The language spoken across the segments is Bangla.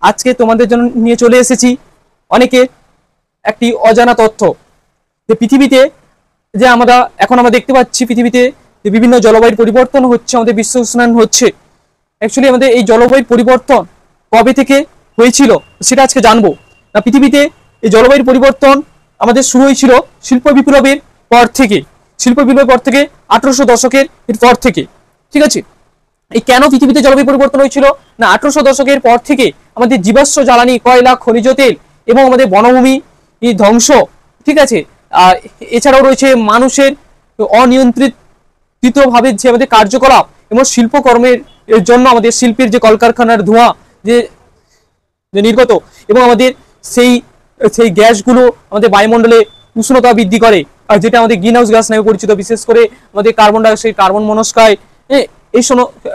আজকে তোমাদের জন্য নিয়ে চলে এসেছি অনেকের একটি অজানা তথ্য যে পৃথিবীতে যে আমরা দেখতে পাচ্ছি পৃথিবীতে যে বিভিন্ন জলবায়ুর পরিবর্তন হচ্ছে, আমাদের বিশ্ব উষ্ণায়ন হচ্ছে। অ্যাকচুয়ালি আমাদের এই জলবায়ুর পরিবর্তন কবে থেকে হয়েছিল সেটা আজকে জানবো। না, পৃথিবীতে এই জলবায়ুর পরিবর্তন আমাদের শুরু হয়েছিল শিল্প বিপ্লবের পর থেকে। শিল্প বিপ্লবের পর থেকে 1800 দশকের পর থেকে, ঠিক আছে। এই কেন পৃথিবীতে জলবায়ু পরিবর্তন হয়েছিল? না, 1800 দশকের পর থেকে আমাদের জীবাশ্ম জ্বালানি, কয়লা, খনিজ তেল এবং আমাদের বনভূমি ধ্বংস, ঠিক আছে। আর এছাড়াও রয়েছে মানুষের অনিয়ন্ত্রিত ভাবে যে আমাদের কার্যকলাপ এবং শিল্পকর্মের জন্য আমাদের শিল্পের যে কলকারখানার ধোঁয়া যে নির্গত এবং আমাদের সেই সেই গ্যাসগুলো আমাদের বায়ুমণ্ডলে উষ্ণতা বৃদ্ধি করে, আর যেটা আমাদের গ্রিন হাউস গ্যাস নামে পরিচিত। বিশেষ করে আমাদের কার্বন ডাইঅক্সাইড, কার্বন মনোক্সাইড,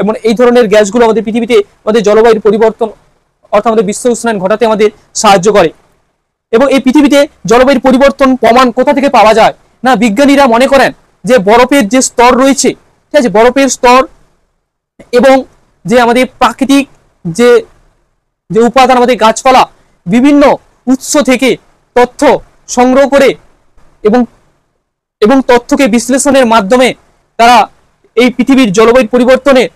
মানে এই ধরনের গ্যাসগুলো আমাদের পৃথিবীতে আমাদের জলবায়ুর পরিবর্তন অর্থাৎ আমাদের বিশ্ব উষ্ণায়ন ঘটাতে আমাদের সাহায্য করে। এবং এই পৃথিবীতে জলবায়ুর পরিবর্তন প্রমাণ কোথা থেকে পাওয়া যায়? না, বিজ্ঞানীরা মনে করেন যে বরফের যে স্তর রয়েছে, ঠিক আছে, বরফের স্তর এবং যে আমাদের প্রাকৃতিক যে যে উপাদান, আমাদের গাছপালা বিভিন্ন উৎস থেকে তথ্য সংগ্রহ করে এবং এবং তথ্যকে বিশ্লেষণের মাধ্যমে তারা এই পৃথিবীর জলবায়ু পরিবর্তনের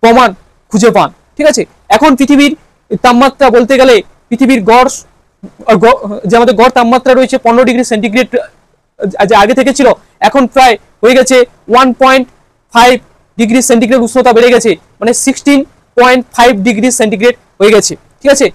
প্রমাণ খুঁজে পান, ঠিক আছে। এখন পৃথিবীর তাপমাত্রা বলতে গেলে পৃথিবীর গড় যে আমাদের গড় তাপমাত্রা রয়েছে 15 ডিগ্রি সেন্টিগ্রেড, যে আগে থেকে ছিল এখন প্রায় হয়ে গেছে 1.5 ডিগ্রি সেন্টিগ্রেড উষ্ণতা বেড়ে গেছে, মানে 16.5 ডিগ্রি সেন্টিগ্রেড হয়ে গেছে, ঠিক আছে।